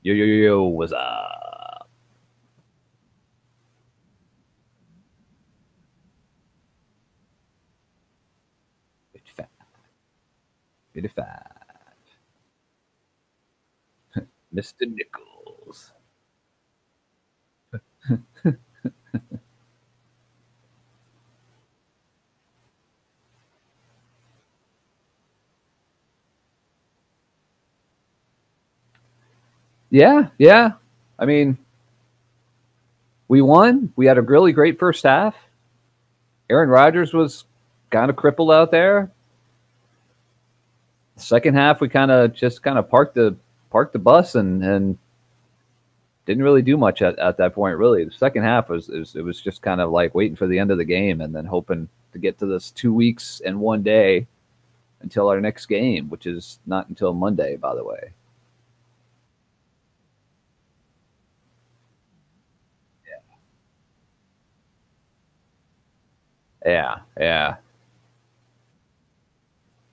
Yo, what's up? 55. 55. Mr. Nichols. Yeah, yeah. I mean, we won. We had a really great first half. Aaron Rodgers was kind of crippled out there. Second half, we kind of parked the bus and didn't really do much at that point. Really, the second half was just kind of like waiting for the end of the game and then hoping to get to this 2 weeks and one day until our next game, which is not until Monday, by the way. Yeah, yeah.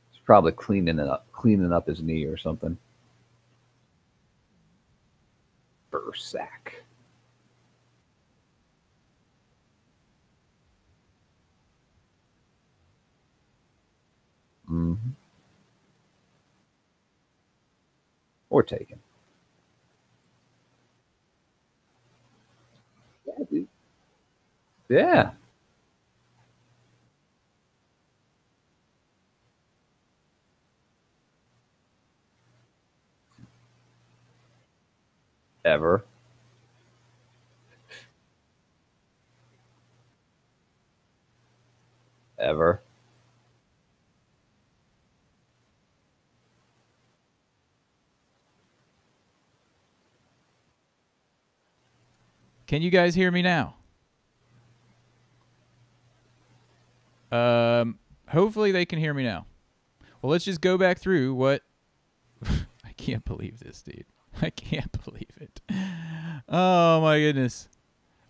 He's probably cleaning up his knee or something. Bursack. Mm-hmm. Or taken. Yeah, dude. Yeah. Ever. Ever. Can you guys hear me now? Hopefully they can hear me now. Well, let's just go back through what. I can't believe this, dude. I can't believe it. Oh my goodness.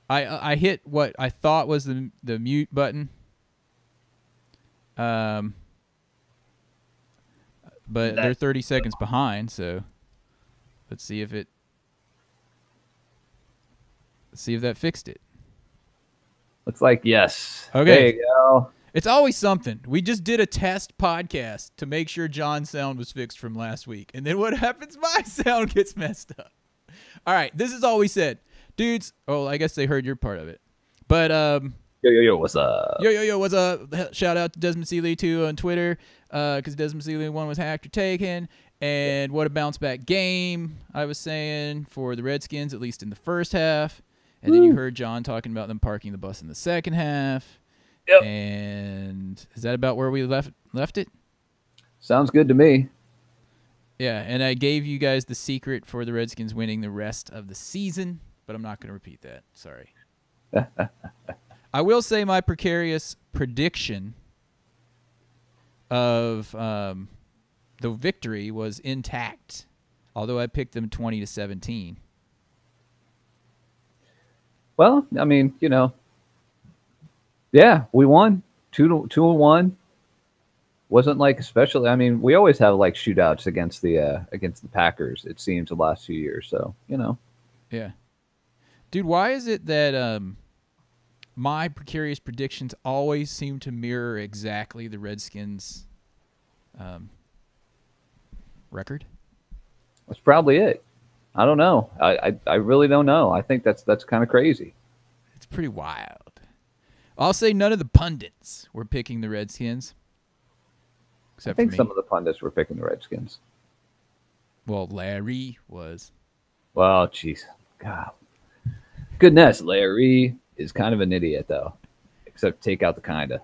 I hit what I thought was the mute button. Um, but they're 30 seconds behind, so let's see if that fixed it. Looks like yes. Okay. There you go. It's always something. We just did a test podcast to make sure John's sound was fixed from last week. And then what happens? My sound gets messed up. All right. This is all we said. Dudes. Oh, I guess they heard your part of it. But Yo, what's up? Yo, what's up? Shout out to Desmond Seeley, too, on Twitter. Because Desmond Seeley one was hacked or taken. And what a bounce back game, I was saying, for the Redskins, at least in the first half. And then you heard John talking about them parking the bus in the second half. Yep. And is that about where we left it? Sounds good to me. Yeah, and I gave you guys the secret for the Redskins winning the rest of the season, but I'm not going to repeat that. Sorry. I will say my precarious prediction of the victory was intact, although I picked them 20-17. Well, I mean, yeah, we won 2-1. Wasn't like especially. I mean, we always have like shootouts against the Packers. It seems the last few years. So Yeah, dude, why is it that my precarious predictions always seem to mirror exactly the Redskins' record? that's probably it. I don't know. I really don't know. I think that's kind of crazy. It's pretty wild. I'll say none of the pundits were picking the Redskins. I Except think for me. some of the pundits were picking the Redskins. Well, Larry was. Well, jeez, God, goodness, Larry is kind of an idiot though. Except take out the kinda.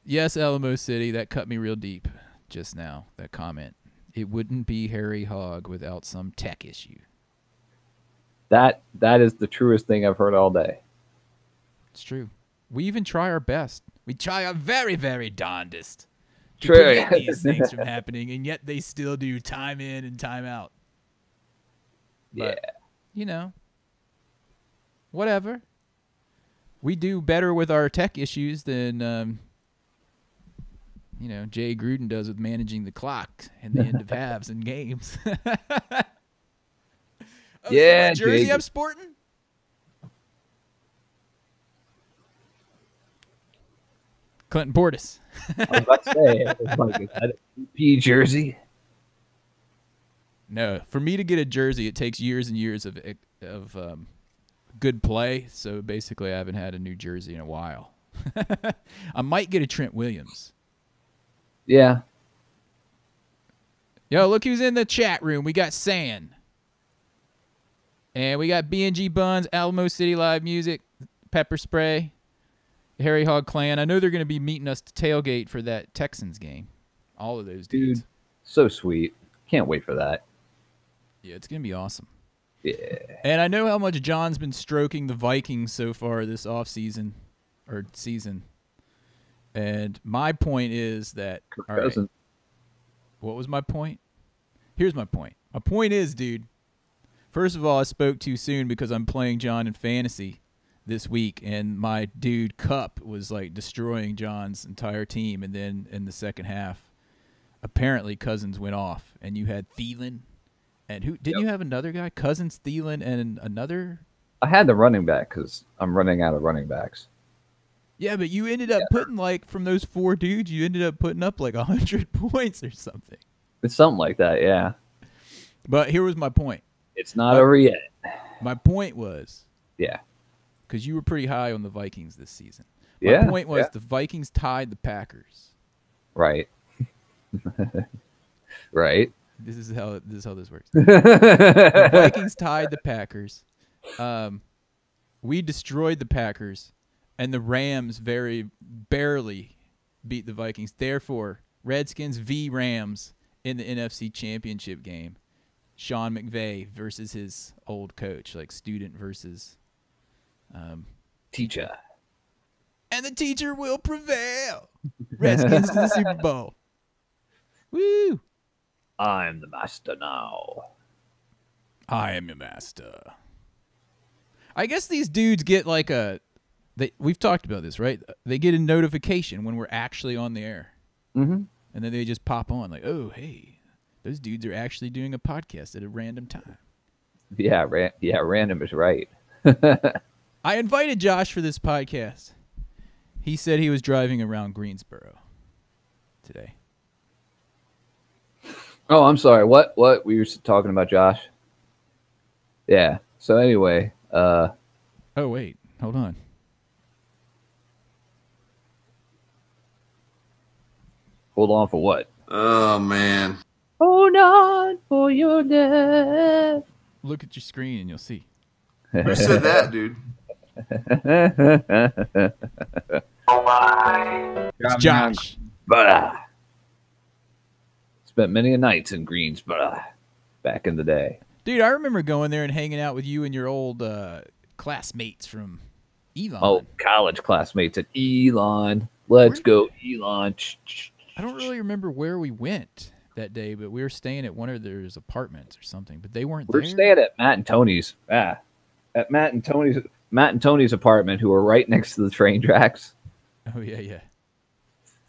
Yes, Alamo City. That cut me real deep just now, that comment. It wouldn't be Harry Hogg without some tech issue. That is the truest thing I've heard all day. It's true. We even try our best. We try our very, very darndest to True. prevent these things from happening, and yet they still do time in and time out. Yeah. But, whatever. We do better with our tech issues than Jay Gruden does with managing the clock and the end of halves and games. Yeah, jersey Jay. I'm sporting. Clinton Portis. I was about to say, is that a P jersey? No, for me to get a jersey, it takes years and years of good play. So basically, I haven't had a new jersey in a while. I might get a Trent Williams. Yeah. Yo, look who's in the chat room. We got San. And we got B&G Buns, Alamo City Live Music, Pepper Spray, Harry Hog Clan. I know they're going to be meeting us to tailgate for that Texans game. All of those dudes. Dude, so sweet. Can't wait for that. Yeah, it's going to be awesome. Yeah. And I know how much John's been stroking the Vikings so far this offseason or season. And my point is that all right, what was my point? Here's my point. My point is, dude, first of all, I spoke too soon because I'm playing John in fantasy this week, and my dude Cup was like destroying John's entire team. And then in the second half, apparently Cousins went off, and you had Thielen. And who didn't you have another guy? Cousins, Thielen, and another? I had the running back because I'm running out of running backs. Yeah, but you ended up putting from those 4 dudes, you ended up putting up like 100 points or something. It's something like that, yeah. But here was my point. It's not over yet. My point was, yeah, because you were pretty high on the Vikings this season. My point was the Vikings tied the Packers. Right. Right. This is how this works. The Vikings tied the Packers. We destroyed the Packers, and the Rams very barely beat the Vikings. Therefore, Redskins v. Rams in the NFC Championship game. Sean McVay versus his old coach, like student versus teacher. And the teacher will prevail. Redskins to the Super Bowl. Woo! I'm the master now. I am your master. I guess these dudes get like we've talked about this, right? They get a notification when we're actually on the air. Mm-hmm. And then they just pop on like, oh, hey, those dudes are actually doing a podcast at a random time. Yeah, random is right. I invited Josh for this podcast. He said he was driving around Greensboro today. Oh, I'm sorry. What? We were talking about Josh? Yeah. So anyway. Oh, wait. Hold on. Hold on for what? Oh, man. Hold on for your death. Look at your screen and you'll see. Who said that, dude? It's Josh. Spent many a nights in Greensboro back in the day. Dude, I remember going there and hanging out with you and your old classmates from Elon. Oh, college classmates at Elon. Let's go, Elon. I don't really remember where we went that day, but we were staying at one of their apartments or something, but they weren't there. We're staying at Matt and Tony's. At Matt and Tony's apartment, who were right next to the train tracks. Oh, yeah.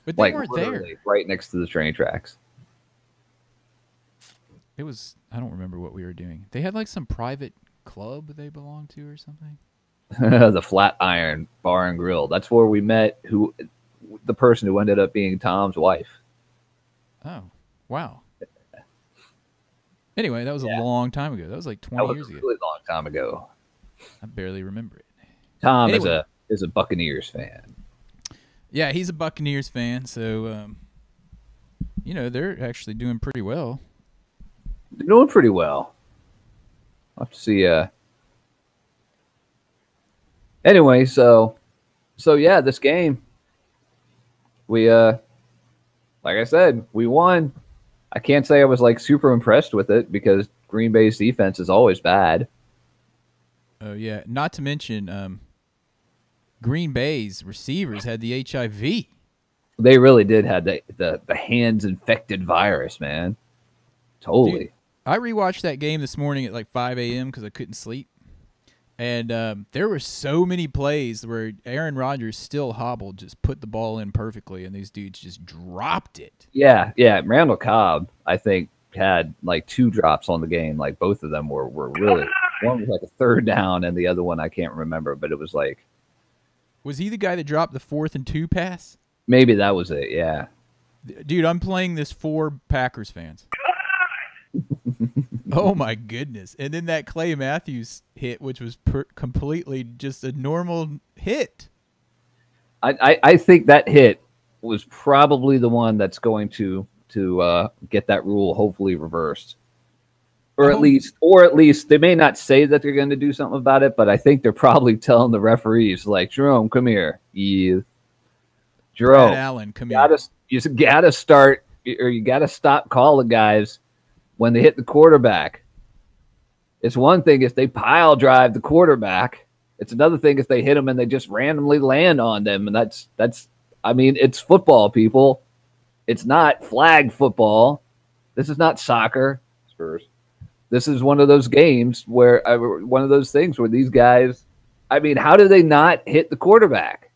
But they weren't there. Right next to the train tracks. It was, I don't remember what we were doing. They had like some private club they belonged to or something. The Flatiron Bar and Grill. That's where we met the person who ended up being Tom's wife. Oh, wow. Anyway, that was a long time ago. That was like 20 years ago. Really long time ago. I barely remember it. Tom is a Buccaneers fan. Yeah, he's a Buccaneers fan, so they're actually doing pretty well. They're doing pretty well. I'll have to see. Anyway, so yeah, this game, we like I said, we won. I can't say I was like super impressed with it because Green Bay's defense is always bad. Oh yeah, not to mention Green Bay's receivers had the HIV. They really did have the hands infected virus, man. Totally. Dude, I rewatched that game this morning at like 5 a.m. because I couldn't sleep. And there were so many plays where Aaron Rodgers still hobbled, just put the ball in perfectly, and these dudes just dropped it. Yeah. Randall Cobb, I think, had like 2 drops on the game. Like both of them were really. One was like a 3rd down, and the other one I can't remember, but it was like. Was he the guy that dropped the 4th and 2 pass? Maybe that was it. Yeah. Dude, I'm playing this for Packers fans. Oh my goodness! And then that Clay Matthews hit, which was completely just a normal hit. I think that hit was probably the one that's going to get that rule hopefully reversed, or at least they may not say that they're going to do something about it, but I think they're probably telling the referees like, Jerome, come here, Jerome, Brad Allen, come here. You gotta start, or you gotta stop calling guys when they hit the quarterback. It's one thing if they pile drive the quarterback. It's another thing if they hit them and they just randomly land on them. And that's I mean, it's football, people. It's not flag football. This is not soccer. Spurs. This is one of those games where one of those things where these guys, I mean, how do they not hit the quarterback?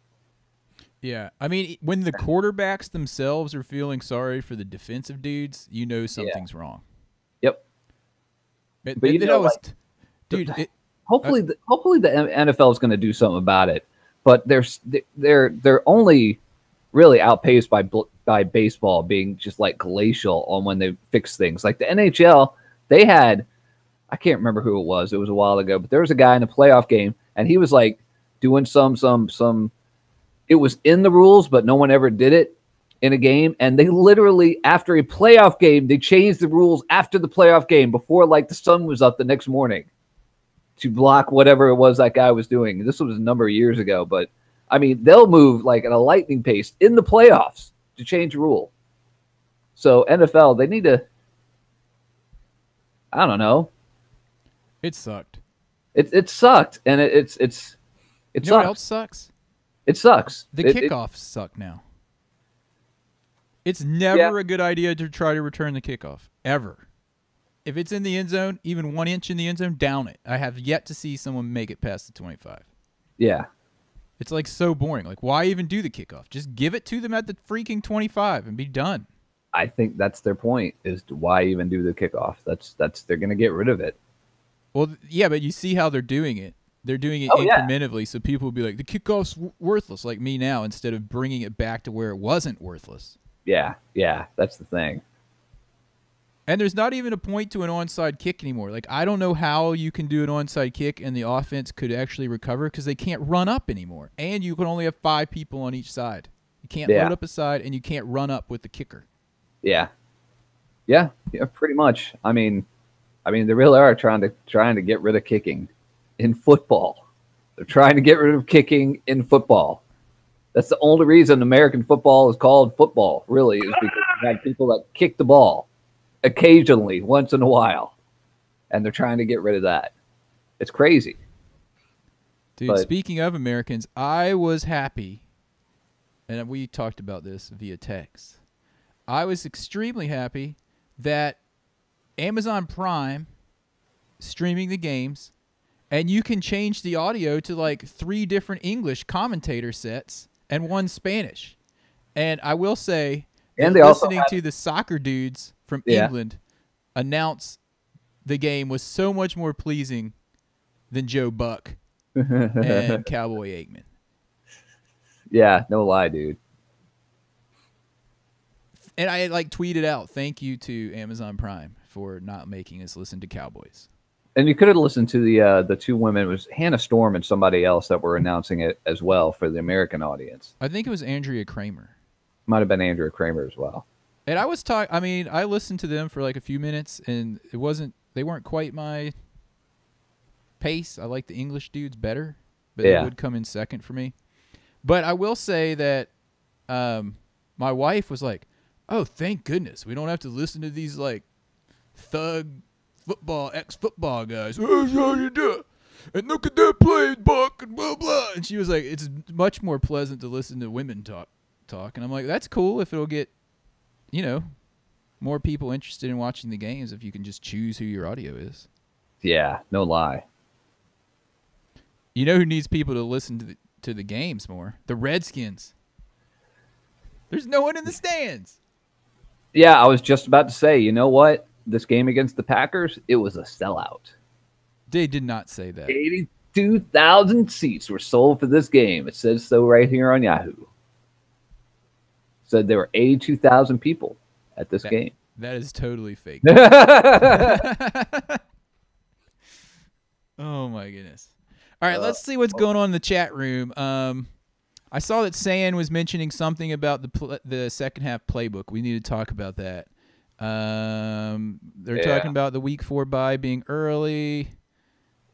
Yeah, I mean, when the quarterbacks themselves are feeling sorry for the defensive dudes, you know something's wrong. Yep. But you know, dude. Hopefully the NFL is going to do something about it, but they're only really outpaced by baseball being just like glacial on when they fix things. Like the NHL, they had, I can't remember who it was. It was a while ago, but there was a guy in a playoff game, and he was like doing some. It was in the rules, but no one ever did it in a game. And they literally, after a playoff game, they changed the rules after the playoff game before like the sun was up the next morning to block whatever it was that guy was doing. This was a number of years ago, but I mean, they'll move like at a lightning pace in the playoffs to change a rule. So NFL, they need to, I don't know. It sucked. It sucked. And it you sucks. know what else sucks? It sucks. The kickoffs suck now. It's never a good idea to try to return the kickoff, ever. If it's in the end zone, even 1 inch in the end zone, down it. I have yet to see someone make it past the 25. Yeah. It's like so boring. Like, why even do the kickoff? Just give it to them at the freaking 25 and be done. I think that's their point, is why even do the kickoff? That's they're going to get rid of it. Well, yeah, but you see how they're doing it. They're doing it incrementally, so people will be like, the kickoff's worthless, like me now, instead of bringing it back to where it wasn't worthless. Yeah, that's the thing. And there's not even a point to an onside kick anymore. Like, I don't know how you can do an onside kick and the offense could actually recover because they can't run up anymore. And you can only have 5 people on each side. You can't load up a side, and you can't run up with the kicker. Yeah, pretty much. I mean, they really are trying to get rid of kicking in football. They're trying to get rid of kicking in football. That's the only reason American football is called football, really, is because you have people that kick the ball occasionally, once in a while, and they're trying to get rid of that. It's crazy. Dude, speaking of Americans, I was happy, and we talked about this via text. I was extremely happy that Amazon Prime streaming the games, and you can change the audio to like 3 different English commentator sets and 1 Spanish. And I will say, and they listening to the soccer dudes from England announce the game was so much more pleasing than Joe Buck and Cowboy Aikman. Yeah, no lie, dude. And I like tweeted out, thank you to Amazon Prime for not making us listen to Cowboys. And you could have listened to the 2 women. It was Hannah Storm and somebody else that were announcing it as well for the American audience. I think it was Andrea Kramer. Might have been Andrea Kramer as well. And I was I mean, I listened to them for like a few minutes, and they weren't quite my pace. I like the English dudes better, but they would come in second for me. But I will say that my wife was like, oh, thank goodness. We don't have to listen to these like thug ex-football guys. Oh, how you do? And look at that play, Buck, and blah, blah. And she was like, it's much more pleasant to listen to women talk. And I'm like, that's cool if it'll get, more people interested in watching the games if you can just choose who your audio is. Yeah, no lie. You know who needs people to listen to the games more? The Redskins. There's no one in the stands. Yeah, I was just about to say, you know what? This game against the Packers, it was a sellout. They did not say that. 82,000 seats were sold for this game. It says so right here on Yahoo. Said there were 82,000 people at this game. That is totally fake. Oh my goodness. All right, let's see what's going on in the chat room. I saw that San was mentioning something about the second half playbook. We need to talk about that. They're talking about the week 4 bye being early.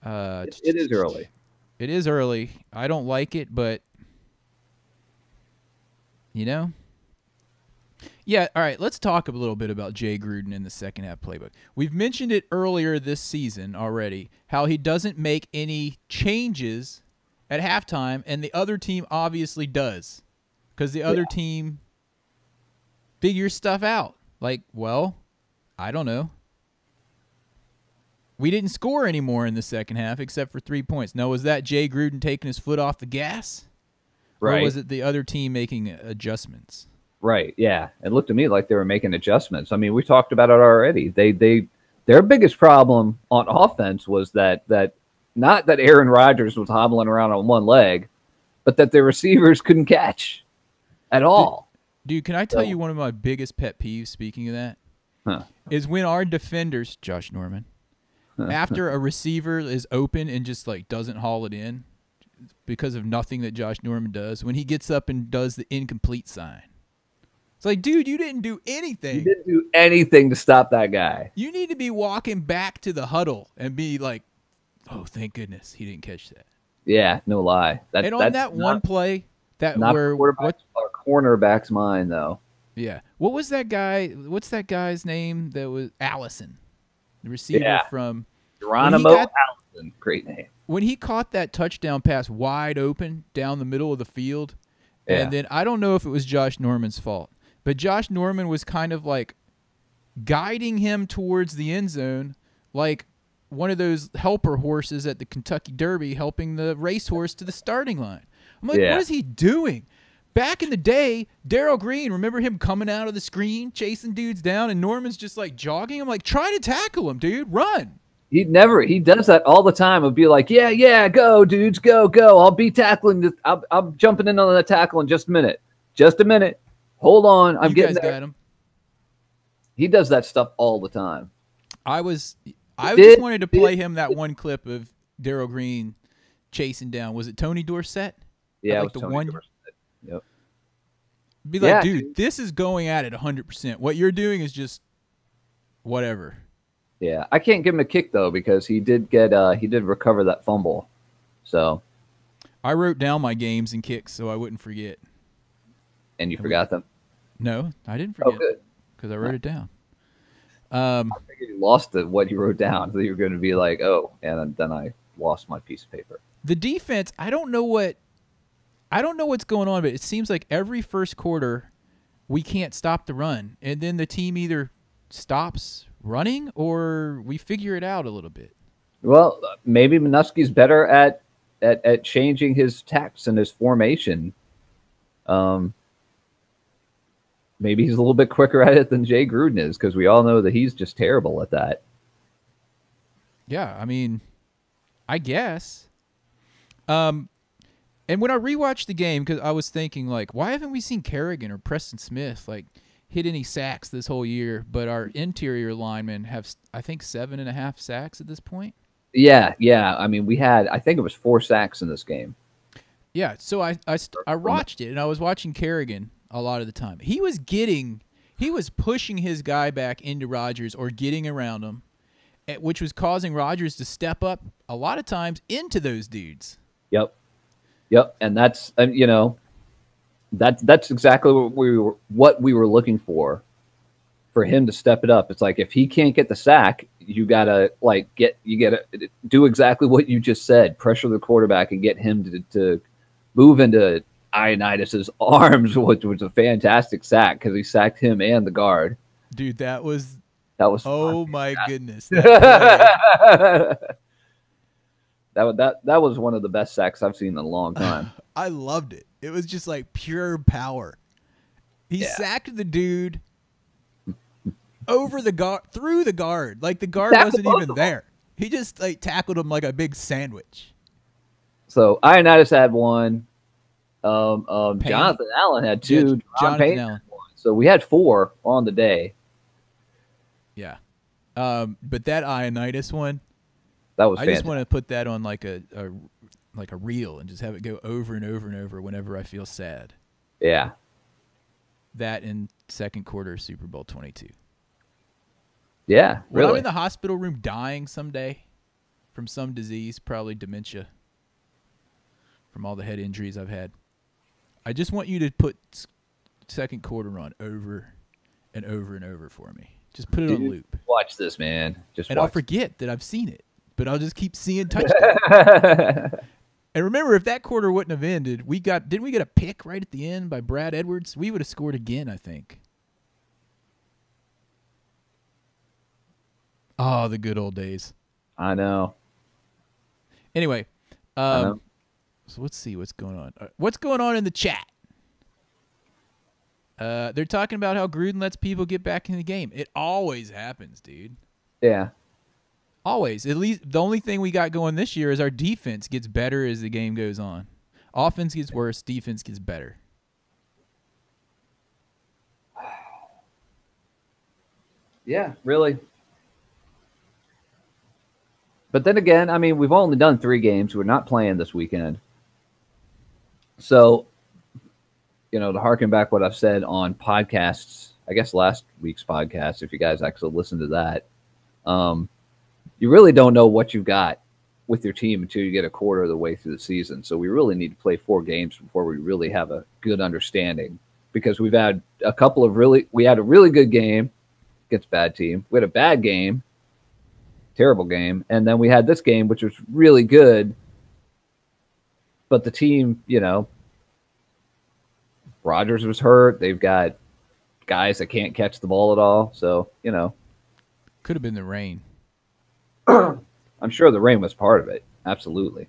It is early. It is early. I don't like it, but you know. Yeah, all right, let's talk a little bit about Jay Gruden in the second half playbook. We've mentioned it earlier this season already, how he doesn't make any changes at halftime, and the other team obviously does because the other team figures stuff out. Like, well, I don't know. We didn't score anymore in the second half except for 3 points. Now, was that Jay Gruden taking his foot off the gas? Right. Or was it the other team making adjustments? Right, yeah. It looked to me like they were making adjustments. I mean, we talked about it already. Their biggest problem on offense was that not that Aaron Rodgers was hobbling around on one leg, but that the receivers couldn't catch at all. Dude, can I tell you one of my biggest pet peeves, speaking of that, is when our defenders, Josh Norman, after a receiver is open and just like doesn't haul it in because of nothing that Josh Norman does, when he gets up and does the incomplete sign. It's like, dude, you didn't do anything. You didn't do anything to stop that guy. You need to be walking back to the huddle and be like, oh, thank goodness he didn't catch that. Yeah, no lie. And on that one play, that not where our cornerback's mind though. Yeah. What was that guy? What's that guy's name? That was Allison, the receiver from Geronimo Allison. Great name. When he caught that touchdown pass wide open down the middle of the field, and then I don't know if it was Josh Norman's fault, but Josh Norman was kind of like guiding him towards the end zone, like one of those helper horses at the Kentucky Derby helping the racehorse to the starting line. I'm like, what is he doing? Back in the day, Darrell Green, remember him coming out of the screen, chasing dudes down, and Norman's just like jogging him, like, try to tackle him, dude, run. He does that all the time. He'll be like, yeah, go, dudes, go. I'll be tackling. I'm jumping in on the tackle in just a minute. Just a minute. Hold on. I'm getting there. Got him. He does that stuff all the time. I just wanted to play him that one clip of Darrell Green chasing down. Was it Tony Dorsett? Yeah, like the Tony one. Dorsett. Yep. Be like, dude, this is going at it 100%. What you're doing is just whatever. Yeah, I can't give him a kick though because he did recover that fumble. So I wrote down my games and kicks so I wouldn't forget. And you forgot them? No, I didn't forget. Oh, good. Because I wrote it down. I figured you lost what you wrote down. So you were going to be like, oh, and then I lost my piece of paper. The defense, I don't know what's going on, but it seems like every first quarter we can't stop the run, and then the team either stops running or we figure it out a little bit. Well, maybe Minuski's better at changing his tactics and his formation. Maybe he's a little bit quicker at it than Jay Gruden is because we all know that he's just terrible at that. Yeah, I mean, I guess. And when I rewatched the game, because I was thinking, like, why haven't we seen Kerrigan or Preston Smith, like, hit any sacks this whole year? But our interior linemen have, I think, 7.5 sacks at this point. Yeah. I mean, I think it was 4 sacks in this game. Yeah, so I watched it, and I was watching Kerrigan a lot of the time. He was pushing his guy back into Rodgers or getting around him, which was causing Rodgers to step up a lot of times into those dudes. Yep, and that's that's exactly what we were looking for him to step it up. It's like if he can't get the sack, you gotta do exactly what you just said, pressure the quarterback and get him to move into Ioannidis's arms, which was a fantastic sack because he sacked him and the guard. Dude, that was oh my goodness. That was one of the best sacks I've seen in a long time. I loved it. It was just like pure power. He sacked the dude over the guard, through the guard. Like the guard wasn't even there. He just like tackled him like a big sandwich. So Ioannidis had one. Jonathan Allen had two. Yeah, Jonathan Allen. Had one. So we had 4 on the day. Yeah. But that Ioannidis one, That was. I fantastic. just want to put that on like a reel and just have it go over and over and over whenever I feel sad. Yeah. That in second quarter of Super Bowl 22. Yeah. When I'm Really. in the hospital room dying someday from some disease, probably dementia, from all the head injuries I've had, I just want you to put second quarter on over and over and over for me. Just put it on loop. Watch this, man. And I'll forget that I've seen it, but I'll just keep seeing touchdowns. And remember, if that quarter wouldn't have ended, didn't we get a pick right at the end by Brad Edwards? We would have scored again, I think. Oh, the good old days. I know. Anyway, so let's see what's going on. What's going on in the chat? They're talking about how Gruden lets people get back in the game. It always happens, dude. Yeah. Always. At least the only thing we got going this year is our defense gets better as the game goes on. Offense gets worse, defense gets better. Yeah, really. But then again, I mean, we've only done 3 games. We're not playing this weekend. So, to harken back what I've said on podcasts, I guess last week's podcast, if you guys actually listen to that, you really don't know what you've got with your team until you get a quarter of the way through the season. So we really need to play 4 games before we really have a good understanding, because we've had we had a really good game against a bad team. We had a bad game, terrible game. And then we had this game, which was really good. But the team, Rodgers was hurt. They've got guys that can't catch the ball at all. So, Could have been the rain. I'm sure the rain was part of it. Absolutely.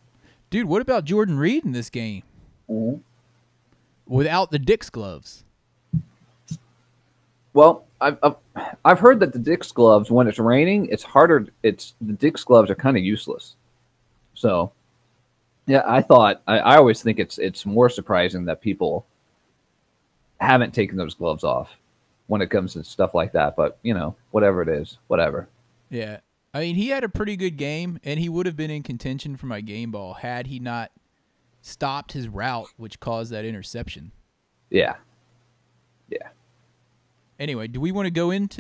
Dude, what about Jordan Reed in this game? Mm-hmm. Without the Dick's gloves. Well, I've heard that the Dick's gloves, when it's raining, it's harder. The Dick's gloves are kind of useless. So, yeah, I always think it's more surprising that people haven't taken those gloves off when it comes to stuff like that. But, whatever it is, whatever. Yeah. I mean, he had a pretty good game, and he would have been in contention for my game ball had he not stopped his route, which caused that interception. Yeah. Yeah. Anyway, do we want to go into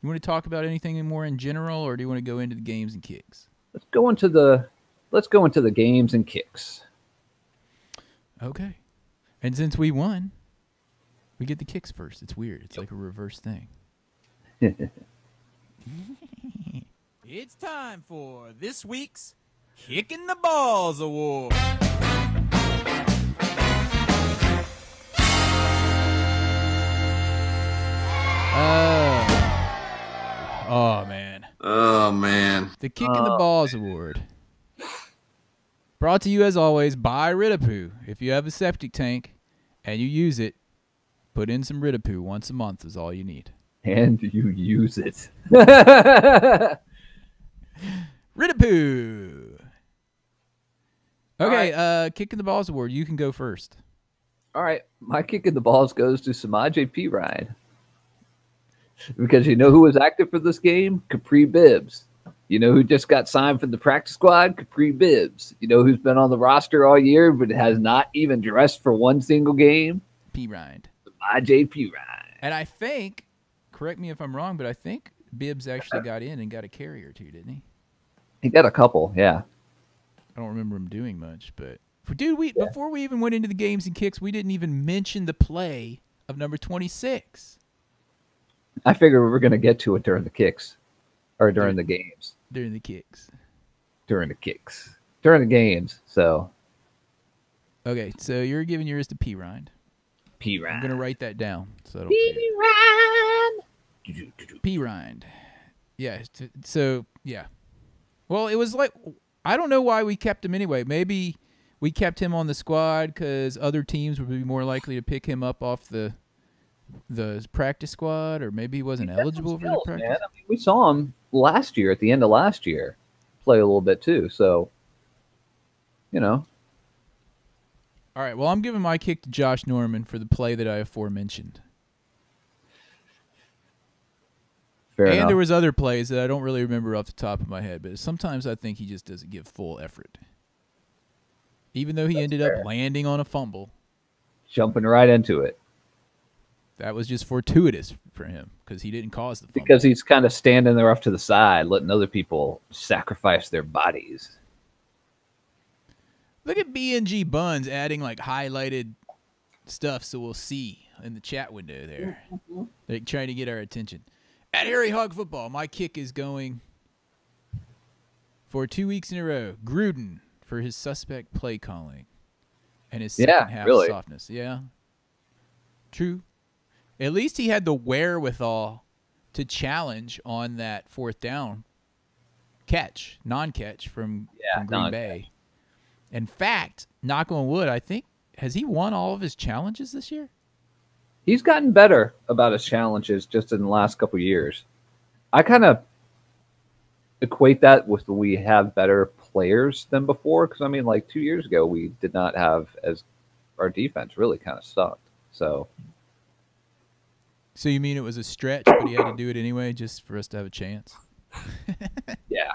you want to talk about anything more in general, or do you want to go into the games and kicks? Let's go into the games and kicks. Okay. And since we won, we get the kicks first. It's weird. It's like a reverse thing. It's time for this week's Kicking the Balls Award. Oh, man. Oh, man. The Kicking the Balls Award. Brought to you, as always, by Ritapoo. If you have a septic tank and you use it, put in some Ritapoo once a month is all you need. And you use it. Ritapoo. Okay, right. Kicking the Balls Award. You can go first. All right. My kick in the balls goes to Samaje Perine. Because you know who was active for this game? Capri Bibbs. You know who just got signed for the practice squad? Capri Bibbs. You know who's been on the roster all year but has not even dressed for one single game? Perine. Samaje Perine. And I think, correct me if I'm wrong, but I think Bibbs actually got in and got a carry or two, didn't he? He got a couple, yeah. I don't remember him doing much, but dude, before we even went into the games and kicks, we didn't even mention the play of number 26. I figured we were going to get to it during the kicks, or during the games. During the kicks. During the kicks. During the games, so. Okay, so you're giving yours to Perine. Perine. I'm going to write that down. So I don't forget. Perine. Yeah, so, yeah. Well, it was like, I don't know why we kept him anyway. Maybe we kept him on the squad because other teams would be more likely to pick him up off the practice squad, or maybe he wasn't eligible for the practice. Man. I mean, we saw him last year, at the end of last year, play a little bit too. So, you know. All right, well, I'm giving my kick to Josh Norman for the play that I aforementioned. Fair and enough. there was other plays that I don't really remember off the top of my head, but sometimes I think he just doesn't give full effort. Even though he ended up landing on a fumble. Jumping right into it. That was just fortuitous for him because he didn't cause the fumble. Because he's kind of standing there off to the side, letting other people sacrifice their bodies. Look at BNG Buns adding like highlighted stuff so we'll see in the chat window there. They're trying to get our attention. At Harry Hog Football, my kick is going for 2 weeks in a row. Gruden for his suspect play calling and his second half softness. Yeah, true. At least he had the wherewithal to challenge on that fourth down non-catch from Green Bay. In fact, knock on wood, I think, has he won all of his challenges this year? He's gotten better about his challenges just in the last couple of years. I kind of equate that with we have better players than before. Because, I mean, like 2 years ago, we did not have our defense really kind of sucked. So you mean it was a stretch, but he had to do it anyway just for us to have a chance? Yeah.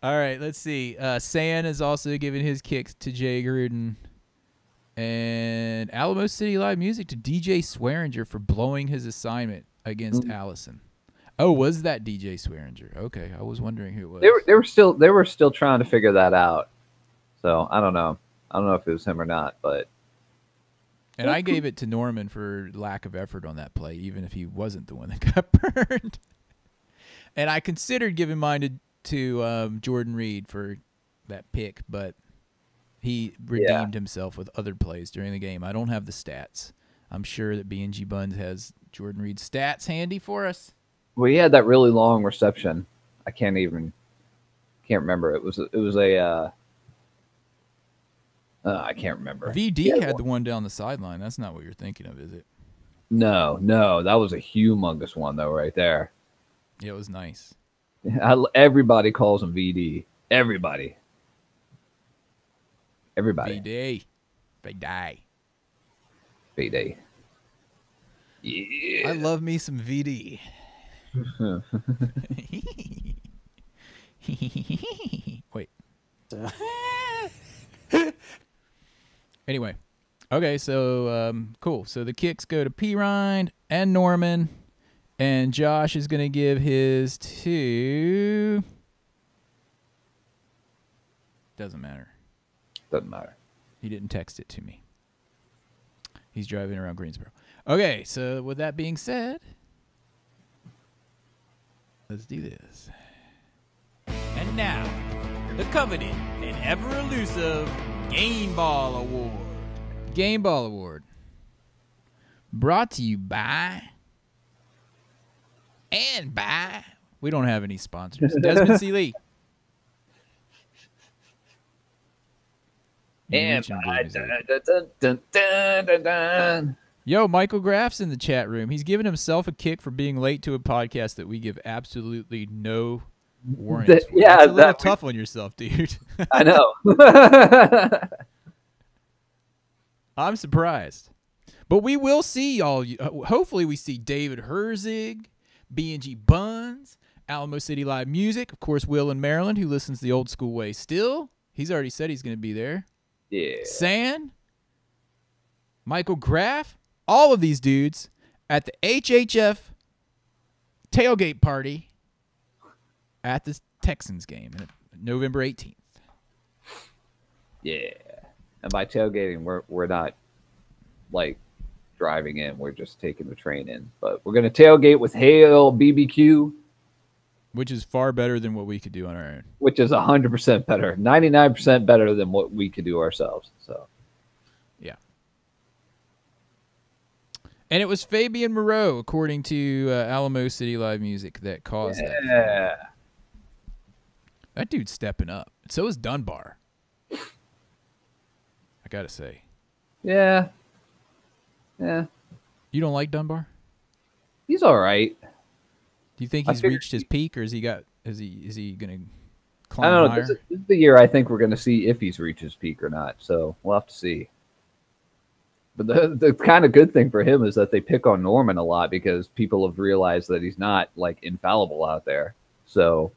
All right, let's see. San is also giving his kicks to Jay Gruden. And Alamo City Live Music to DJ Swearinger for blowing his assignment against Allison. Oh, was that DJ Swearinger? Okay, I was wondering who it was. They were still trying to figure that out. So I don't know. I don't know if it was him or not, but. And I gave it to Norman for lack of effort on that play, even if he wasn't the one that got burned. And I considered giving mine to Jordan Reed for that pick, but he redeemed himself with other plays during the game. I don't have the stats. I'm sure that B&G Buns has Jordan Reed's stats handy for us. Well, he had that really long reception. I can't remember. It was I can't remember. VD had the one down the sideline. That's not what you're thinking of, is it? No, that was a humongous one though, right there. Yeah, it was nice. Everybody calls him VD. Everybody. VD. VD. Yeah. I love me some VD. Wait. Anyway. Okay, so cool. So the kicks go to P. Rind and Norman. And Josh is going to give his to... Doesn't matter. He didn't text it to me. He's driving around Greensboro. Okay, so with that being said, let's do this. And now, the coveted and ever-elusive Game Ball Award. Game Ball Award. Brought to you by... And by... We don't have any sponsors. Desmond C. Lee. And Yo, Michael Graff's in the chat room. He's giving himself a kick for being late to a podcast that we give absolutely no warnings for. Yeah, that's a little tough on yourself, dude. I know. I'm surprised. But we will see y'all. Hopefully we see David Herzig, B&G Buns, Alamo City Live Music, of course, Will in Maryland, who listens the old school way still. He's already said he's going to be there. Yeah. San, Michael Graff, all of these dudes at the HHF tailgate party at the Texans game November 18th. Yeah. And by tailgating, we're not like driving in. We're just taking the train in. But we're going to tailgate with Hale BBQ. Which is far better than what we could do on our own. Which is 100% better. 99% better than what we could do ourselves. So, yeah. And it was Fabian Moreau, according to Alamo City Live Music, that caused that. Yeah. That dude's stepping up. So is Dunbar. I gotta say. Yeah. Yeah. You don't like Dunbar? He's all right. Do you think I he's figured reached his peak, or is he gonna I climb don't know. higher? This is the year I think we're going to see if he's reached his peak or not. So we'll have to see. But the kind of good thing for him is that they pick on Norman a lot because people have realized that he's not like infallible out there. So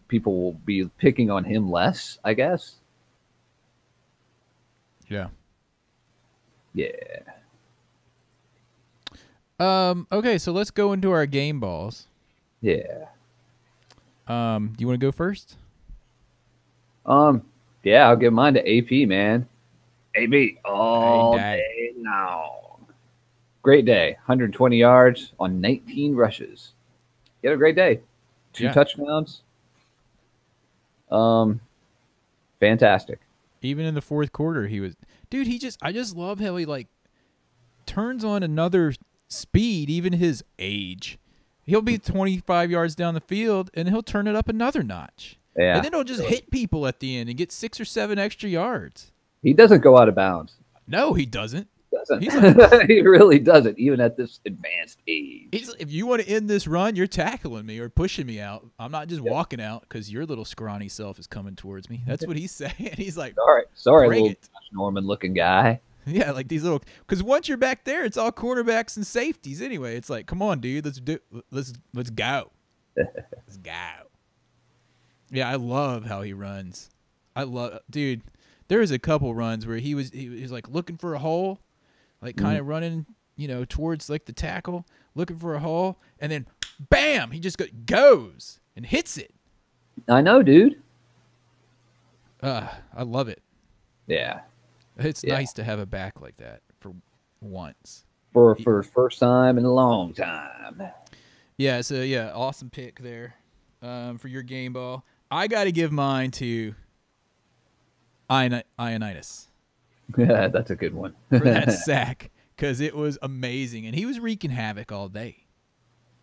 people will be picking on him less, I guess. Yeah. Yeah. Okay, so let's go into our game balls. Yeah. Do you want to go first? Yeah, I'll give mine to AP, man. AP all Day. day long. Great day. 120 yards on 19 rushes. He had a great day. 2 Yeah. touchdowns. Fantastic. Even in the fourth quarter, he was I just love how he like turns on another speed, even his age. He'll be 25 yards down the field and he'll turn it up another notch. Yeah. And then he'll just hit people at the end and get 6 or 7 extra yards. He doesn't go out of bounds. No, he doesn't. Doesn't. He's like, He really doesn't, even at this advanced age. if you want to end this run, you're tackling me or pushing me out. I'm not just walking out because your little scrawny self is coming towards me. That's what he's saying. He's like, Sorry, Bring little it. Josh Norman looking guy. yeah, like these little. Because once you're back there, it's all cornerbacks and safeties anyway. It's like, come on, dude, let's go, let's go. Yeah, I love how he runs. Dude. There was a couple runs where he was like looking for a hole, like kind of running, towards like the tackle, looking for a hole, and then bam, he just goes and hits it. I know, dude. I love it. Yeah. It's Yeah. nice to have a back like that for once. For first time in a long time. Yeah, so yeah, awesome pick there for your game ball. I got to give mine to Ioannidis Yeah, that's a good one. for that sack because it was amazing, and he was wreaking havoc all day.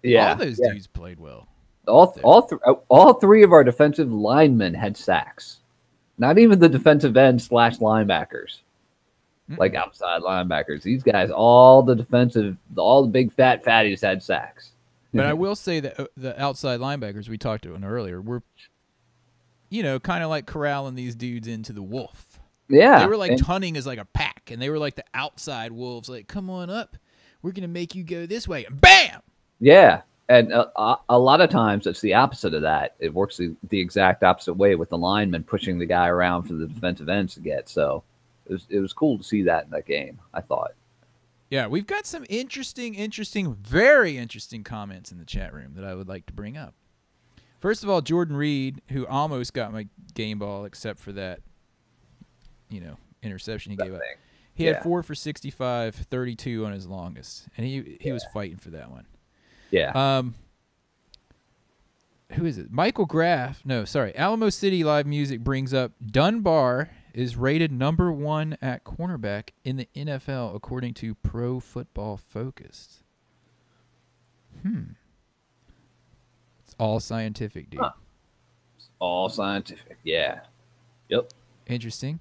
Yeah. All those yeah. dudes played well. All three of our defensive linemen had sacks. Not even the defensive end / linebackers, like outside linebackers. These guys, all the big fat fatties had sacks. But I will say that the outside linebackers we talked about earlier were, kind of like corralling these dudes into the wolf. Yeah. They were like hunting as like a pack, and they were like the outside wolves. Like, come on up, we're gonna make you go this way. And bam. Yeah. And a lot of times it's the opposite of that. It works the exact opposite way with the linemen pushing the guy around for the defensive ends to get. So it was cool to see that in that game, I thought. Yeah, we've got some interesting, very interesting comments in the chat room that I would like to bring up. First of all, Jordan Reed, who almost got my game ball except for that, interception he gave up. He had 4 for 65, 32 on his longest, and he was fighting for that one. Yeah. Who is it? Michael Graff. No, sorry. Alamo City Live Music brings up Dunbar is rated number 1 at cornerback in the NFL according to Pro Football Focus. It's all scientific, dude. Huh. It's all scientific. Yeah. Yep. Interesting.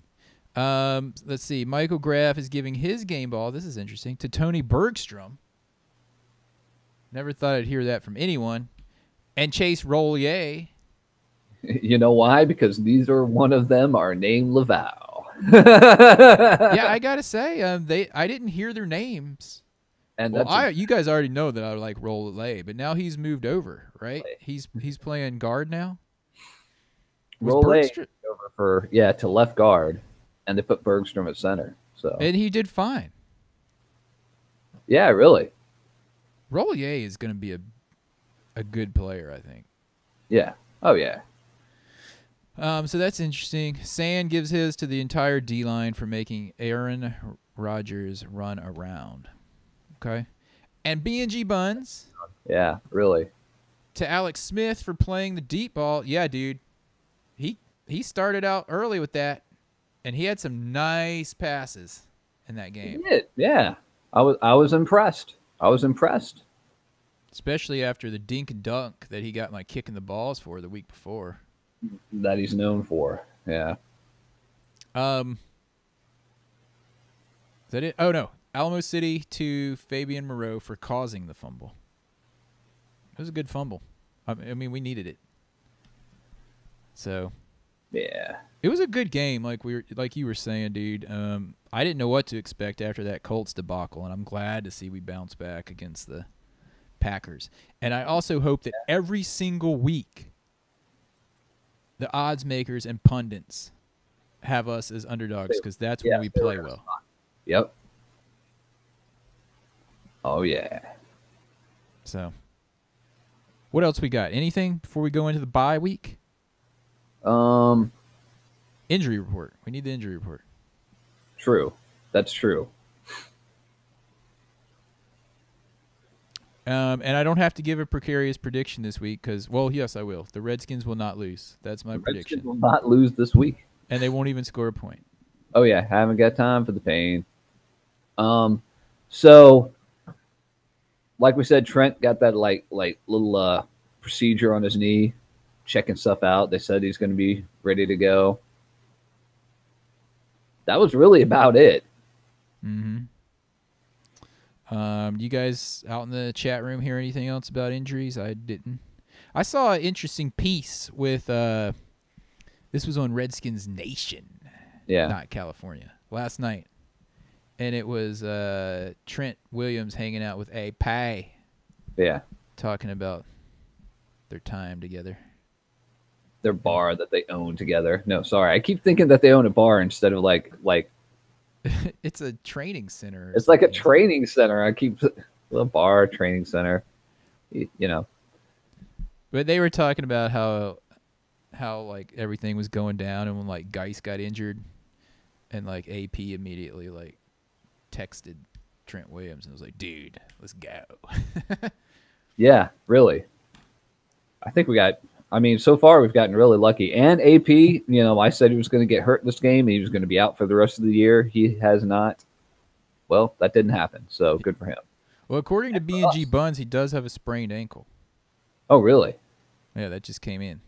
Let's see. Michael Graff is giving his game ball. This is interesting to Tony Bergstrom. Never thought I'd hear that from anyone. And Chase Rollier. You know why? Because neither one of them are named Laval. Yeah, I gotta say, I didn't hear their names. And Well, you guys already know that I like Rollier, but now he's moved over, right? He's playing guard now. Was Rollier Bergstrom- over to left guard, and they put Bergstrom at center. So and he did fine. yeah, really. Rollier is going to be a good player, I think. Yeah. Oh yeah. So that's interesting. Sand gives his to the entire D-line for making Aaron Rodgers run around. Okay. And B&G Buns Yeah, really. to Alex Smith for playing the deep ball. Yeah, dude. He started out early with that, and he had some nice passes in that game. He did. Yeah. I was impressed. Especially after the dink and dunk that he got like kicking the balls for the week before. that he's known for. Yeah. Is that it? Oh no, Alamo City to Fabian Moreau for causing the fumble. It was a good fumble. I mean, we needed it. So Yeah. it was a good game, like you were saying, dude. I didn't know what to expect after that Colts debacle, and I'm glad to see we bounce back against the Packers. And I also hope that every single week, the odds makers and pundits have us as underdogs because that's when we play well. Yep. Oh yeah. So, what else we got? Anything before we go into the bye week? Injury report. We need the injury report. True. That's true. And I don't have to give a precarious prediction this week because, well, yes, I will. The Redskins will not lose. That's my prediction. Redskins will not lose this week. And they won't even score a point. Oh yeah, haven't got time for the pain. So like we said, Trent got that like little procedure on his knee, checking stuff out. They said he's going to be ready to go. That was really about it. Mm-hmm. You guys out in the chat room hear anything else about injuries? I didn't. I saw an interesting piece with this was on Redskins Nation, not California, last night. And it was Trent Williams hanging out with A. Pay. Yeah. Talking about their time together. Their bar that they own together. No, sorry. I keep thinking that they own a bar instead of like it's a training center. It's like a training center. I keep a bar, training center, you know. But they were talking about how like everything was going down, and when like Geis got injured, and like AP immediately like texted Trent Williams and was like, "Dude, let's go." Yeah, really. I think so far we've gotten really lucky. And AP, I said he was going to get hurt this game. He was going to be out for the rest of the year. He has not. Well, that didn't happen, so good for him. Well, according to B&G Buns, he does have a sprained ankle. Oh, really? Yeah, that just came in.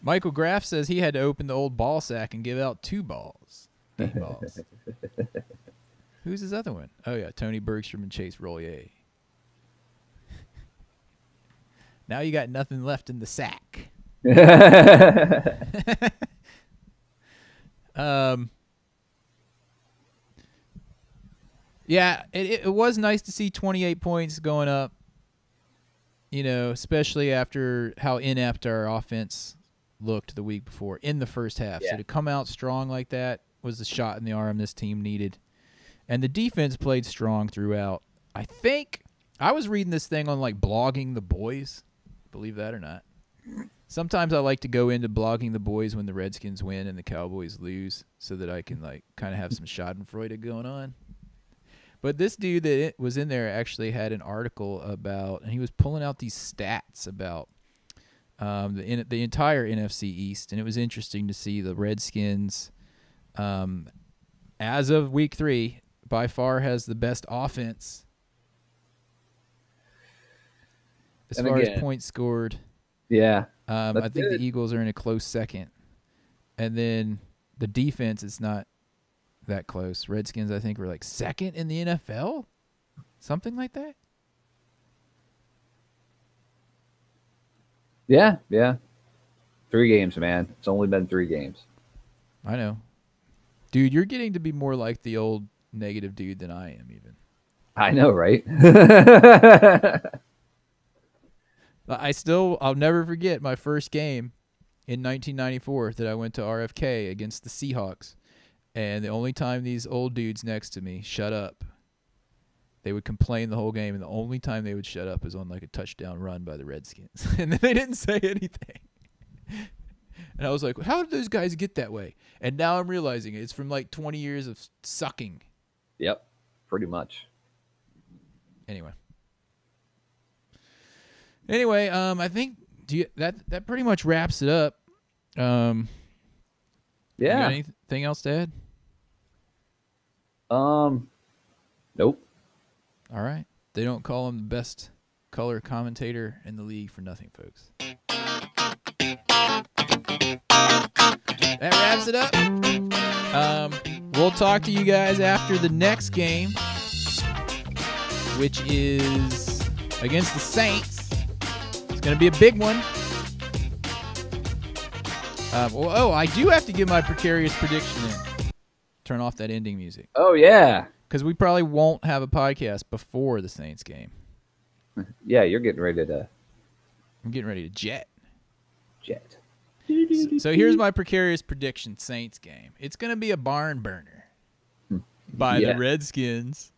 Michael Graff says he had to open the old ball sack and give out 2 balls. 8 balls. Who's his other one? Oh, yeah, Tony Bergstrom and Chase Rollier. Now you got nothing left in the sack. Yeah, it was nice to see 28 points going up, especially after how inept our offense looked the week before in the first half. Yeah. So to come out strong like that was the shot in the arm this team needed. And the defense played strong throughout. I think I was reading this thing on like Blogging the Boys. Believe that or not. Sometimes I like to go into Blogging the Boys when the Redskins win and the Cowboys lose so that I can like kind of have some Schadenfreude going on. But this dude that was in there actually had an article about, and he was pulling out these stats about the entire NFC East, and it was interesting to see the Redskins, as of week 3, by far has the best offense as far as points scored. Yeah. I think the Eagles are in a close second. And then the defense is not that close. Redskins, I think, were like second in the NFL? Something like that? Yeah. 3 games, man. It's only been 3 games. I know. Dude, you're getting to be more like the old negative dude than I am even. I know, right? I'll never forget my first game in 1994 that I went to RFK against the Seahawks. And the only time these old dudes next to me shut up, they would complain the whole game, and the only time they would shut up is on like a touchdown run by the Redskins. And then they didn't say anything. And I was like, how did those guys get that way? And now I'm realizing it's from like 20 years of sucking. Yep, pretty much. Anyway, I think that pretty much wraps it up. Yeah. You got anything else to add? Nope. All right. They don't call him the best color commentator in the league for nothing, folks. That wraps it up. We'll talk to you guys after the next game, which is against the Saints. It's going to be a big one. I do have to give my precarious prediction in. Turn off that ending music. Oh, yeah. Because we probably won't have a podcast before the Saints game. Yeah, you're getting ready to... I'm getting ready to jet. So here's my precarious prediction Saints game. It's going to be a barn burner by the Redskins.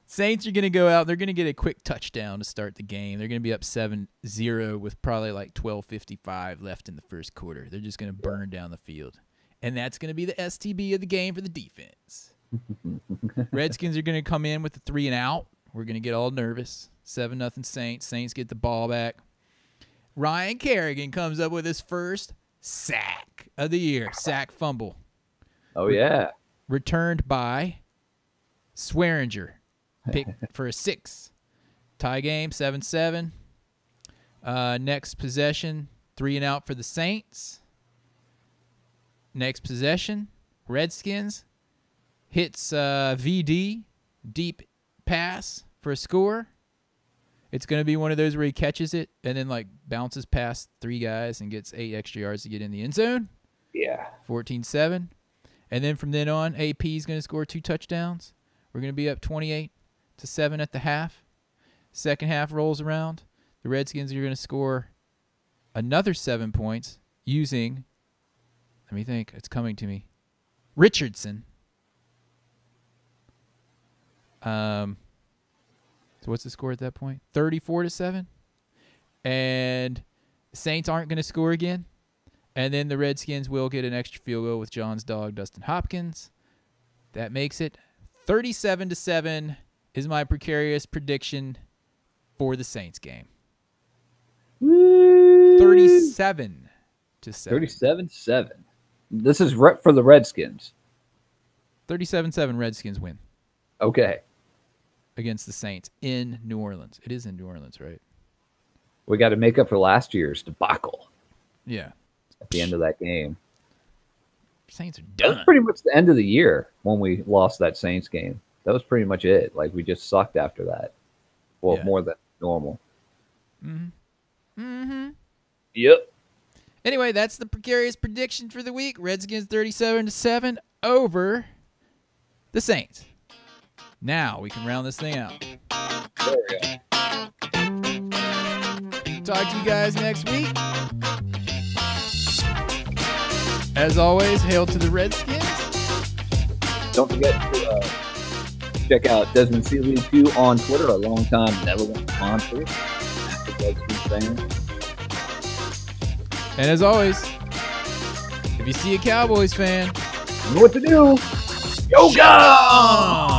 Saints are going to go out. They're going to get a quick touchdown to start the game. They're going to be up 7-0 with probably like 12:55 left in the first quarter. They're just going to burn down the field. And that's going to be the STB of the game for the defense. Redskins are going to come in with the 3 and out. We're going to get all nervous. 7-0 Saints. Saints get the ball back. Ryan Kerrigan comes up with his first sack of the year. Sack fumble. Oh, yeah. Returned by Swearinger. Pick for a 6. Tie game, 7-7. Next possession, 3 and out for the Saints. Next possession, Redskins hits VD, deep pass for a score. It's going to be one of those where he catches it and then like bounces past 3 guys and gets 8 extra yards to get in the end zone. Yeah. 14-7. And then from then on, AP is going to score 2 touchdowns. We're going to be up 28-7 at the half. Second half rolls around. The Redskins are going to score another 7 points using, let me think, it's coming to me, Richardson. So what's the score at that point? 34-7. And the Saints aren't going to score again. And then the Redskins will get an extra field goal with John's dog, Dustin Hopkins. That makes it 37-7 is my precarious prediction for the Saints game. 37-7. 37-7. This is for the Redskins. 37-7 Redskins win. Okay. Against the Saints in New Orleans. It is in New Orleans, right? We got to make up for last year's debacle. Yeah. At the end of that game. Saints are That done. was pretty much the end of the year when we lost that Saints game. That was pretty much it. Like, we just sucked after that. Well, Yeah. more than normal. Mm-hmm. Yep. Anyway, that's the precarious prediction for the week. Redskins 37-7 over the Saints. Now we can round this thing out. There we go. Talk to you guys next week. As always, hail to the Redskins. Don't forget to check out Desmond Seeley 2 on Twitter, a long-time Netherlands sponsor. Active Redskins fan. And as always, if you see a Cowboys fan, You know what to do. Yoga!